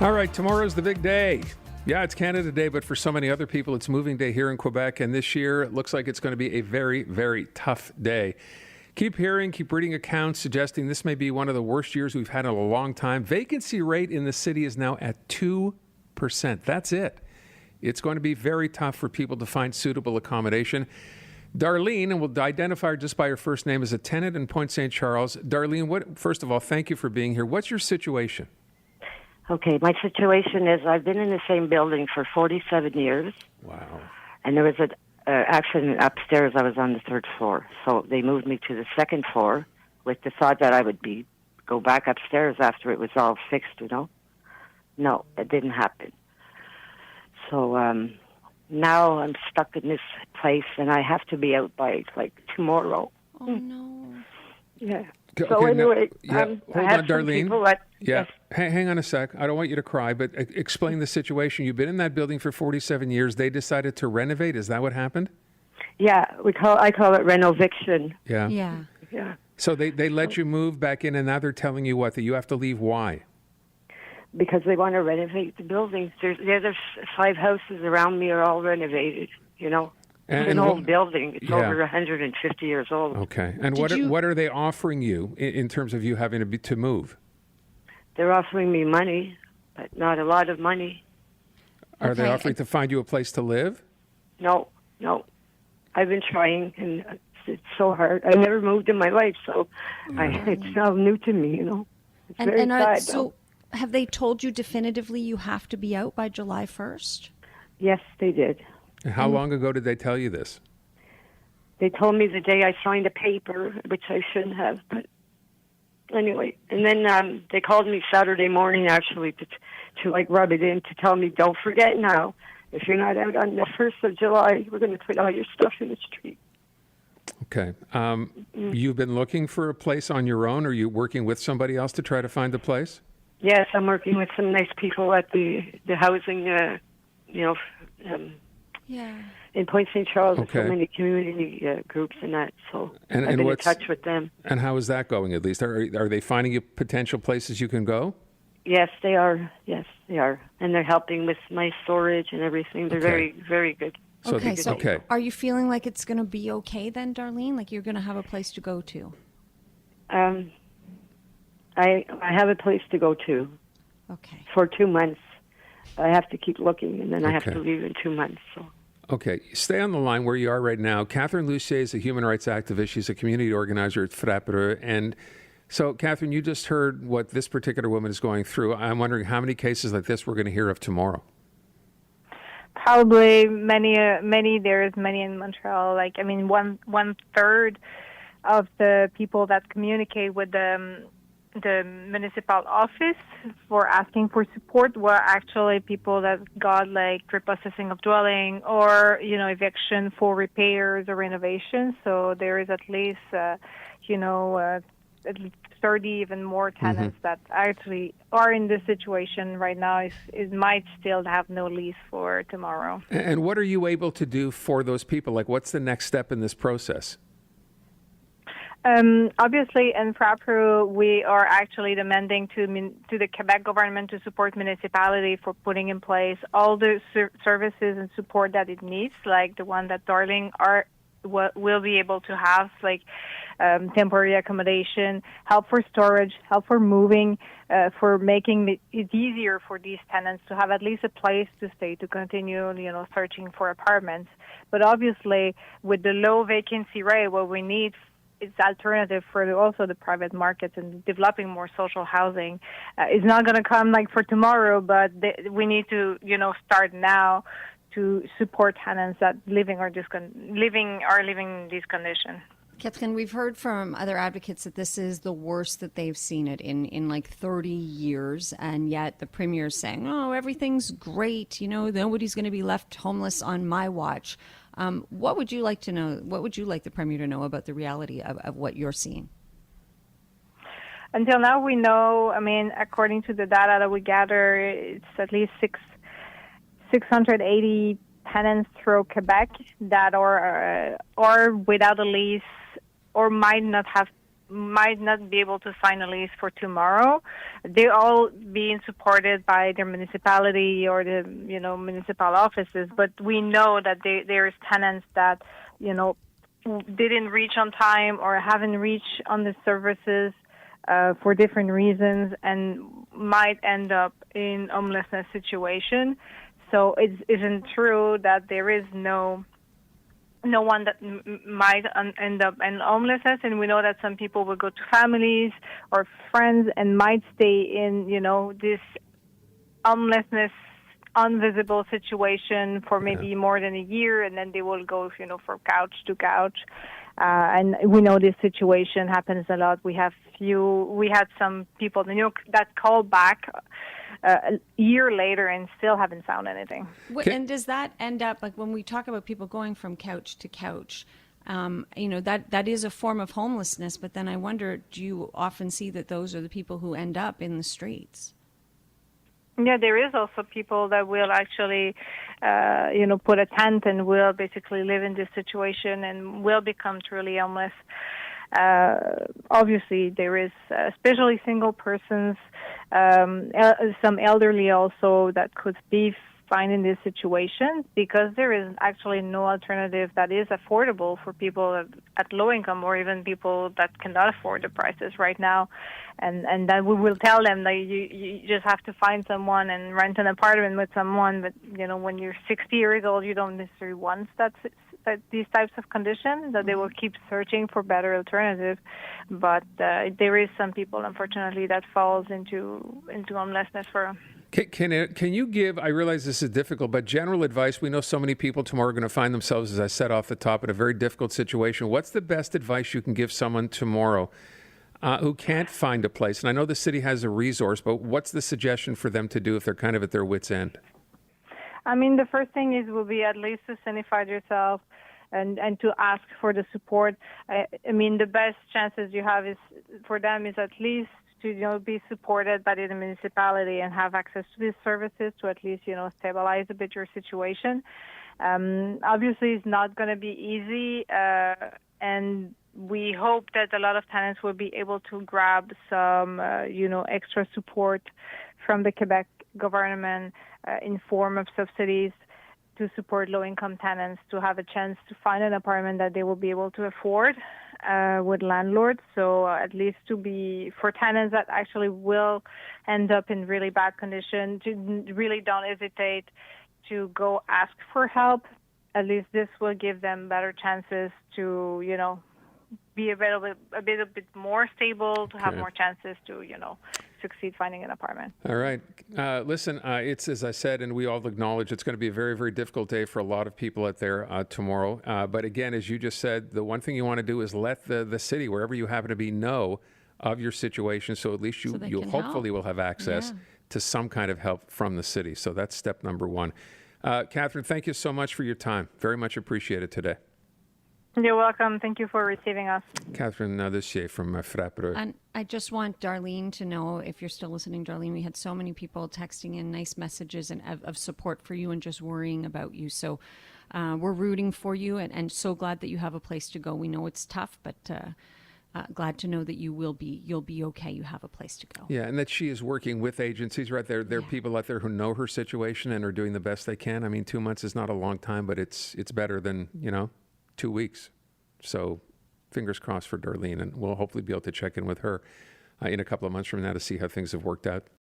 All right, tomorrow's the big day. Yeah, it's Canada Day, but for so many other people, it's moving day here in Quebec. And this year, it looks like it's going to be a very, very tough day. Keep reading accounts suggesting this may be one of the worst years we've had in a long time. Vacancy rate in the city is now at 2%. That's it. It's going to be very tough for people to find suitable accommodation. Darlene, and we'll identify her just by her first name, is a tenant in Point St. Charles. Darlene, first of all, thank you for being here. What's your situation? Okay, my situation is I've been in the same building for 47 years. Wow. And there was an accident upstairs. I was on the third floor. So they moved me to the second floor with the thought that I would go back upstairs after it was all fixed, No, it didn't happen. So now I'm stuck in this place, and I have to be out by, tomorrow. Oh, no. Yeah. So anyway, hold I have on, Darlene. Yes. Hang on a sec. I don't want you to cry, but explain the situation. You've been in that building for 47 years. They decided to renovate. Is that what happened? Yeah, I call it renoviction. Yeah. Yeah. So they let you move back in, and now they're telling you what? That you have to leave. Why? Because they want to renovate the building. The other 5 houses around me are all renovated, It's an old building. It's over 150 years old. Okay. And what are they offering you in terms of you having to move? They're offering me money, but not a lot of money. Are they offering to find you a place to live? No. I've been trying, and it's so hard. I never moved in my life, so it's all new to me, It's very sad. So have they told you definitively you have to be out by July 1st? Yes, they did. And how long ago did they tell you this? They told me the day I signed a paper, which I shouldn't have, but anyway. And then they called me Saturday morning, actually, to rub it in, to tell me, don't forget now, if you're not out on the 1st of July, we're going to put all your stuff in the street. Okay. You've been looking for a place on your own? Or are you working with somebody else to try to find a place? Yes, I'm working with some nice people at the housing, in Point St. Charles. Okay. So many community groups and that. So I've been in touch with them. And how is that going, at least? Are they finding you potential places you can go? Yes, they are. And they're helping with my storage and everything. They're very, very good. So So are you feeling like it's going to be okay then, Darlene? Like you're going to have a place to go to? I have a place to go to. Okay. For 2 months. I have to keep looking, and then I have to leave in 2 months. So. Okay. Stay on the line where you are right now. Catherine Lussier is a human rights activist. She's a community organizer at FRAPRU. And so, Catherine, you just heard what this particular woman is going through. I'm wondering how many cases like this we're going to hear of tomorrow. Probably many. There's many in Montreal. One third of the people that communicate with the municipal office for asking for support were actually people that got repossessing of dwelling or eviction for repairs or renovations. So there is at least at least 30 even more tenants that actually are in this situation right now is might still have no lease for tomorrow. And what are you able to do for those people? What's the next step in this process? Obviously, in FRAPRU, we are actually demanding to the Quebec government to support municipality for putting in place all the services and support that it needs, like the one that Darling will be able to have, temporary accommodation, help for storage, help for moving, for making it easier for these tenants to have at least a place to stay, to continue, searching for apartments. But obviously, with the low vacancy rate, what we need it's alternative for also the private markets and developing more social housing. It's not going to come for tomorrow, but we need to, start now to support tenants that living in these conditions. Catherine, we've heard from other advocates that this is the worst that they've seen it in 30 years, and yet the Premier is saying, oh, everything's great, nobody's going to be left homeless on my watch. What would you like to know? What would you like the Premier to know about the reality of what you're seeing? Until now, we know, according to the data that we gather, it's at least 680 tenants throughout Quebec that are without a lease or might might not be able to sign a lease for tomorrow. They're all being supported by their municipality or the municipal offices, but we know that there's tenants that didn't reach on time or haven't reached on the services for different reasons and might end up in homelessness situation. So it isn't true that there is no one that might end up in homelessness, and we know that some people will go to families or friends and might stay in, this homelessness, invisible situation for maybe more than a year, and then they will go, from couch to couch. And we know this situation happens a lot. We had some people that called back a year later and still haven't found anything. And does that end up, like when we talk about people going from couch to couch, that is a form of homelessness, but then I wonder, do you often see that those are the people who end up in the streets? Yeah, there is also people that will actually, put a tent and will basically live in this situation and will become truly homeless. Obviously, there is especially single persons, some elderly also that could be fine in this situation because there is actually no alternative that is affordable for people at low income or even people that cannot afford the prices right now. And that we will tell them that you just have to find someone and rent an apartment with someone. But, when you're 60 years old, you don't necessarily want that these types of conditions, that they will keep searching for better alternatives. But there is some people, unfortunately, that falls into homelessness for. Can you give, I realize this is difficult, but general advice? We know so many people tomorrow are going to find themselves, as I said off the top, in a very difficult situation. What's the best advice you can give someone tomorrow who can't find a place? And I know the city has a resource, but what's the suggestion for them to do if they're kind of at their wits' end? I mean, the first thing will be at least to sanitize yourself and to ask for the support. I mean, the best chances you have for them is at least to be supported by the municipality and have access to these services to at least stabilize a bit your situation. Obviously, it's not going to be easy, and we hope that a lot of tenants will be able to grab some extra support from the Quebec government in form of subsidies to support low-income tenants to have a chance to find an apartment that they will be able to afford with landlords. So at least for tenants that actually will end up in really bad condition, to really don't hesitate to go ask for help. At least this will give them better chances to, be a bit more stable, to have more chances to, succeed finding an apartment. All right. Listen, it's, as I said, and we all acknowledge, it's going to be a very, very difficult day for a lot of people out there tomorrow. But again, as you just said, the one thing you want to do is let the city, wherever you happen to be, know of your situation. So at least you hopefully will have access to some kind of help from the city. So that's step number one. Catherine, thank you so much for your time. Very much appreciated today. You're welcome. Thank you for receiving us. Catherine LUSSIER from FRAPRU. And I just want Darlene to know, if you're still listening, Darlene, we had so many people texting in nice messages and of support for you and just worrying about you. So we're rooting for you and so glad that you have a place to go. We know it's tough, but glad to know that you'll be okay. You have a place to go. Yeah, and that she is working with agencies, right? There are people out there who know her situation and are doing the best they can. I mean, 2 months is not a long time, but it's better than, 2 weeks. So fingers crossed for Darlene, and we'll hopefully be able to check in with her in a couple of months from now to see how things have worked out.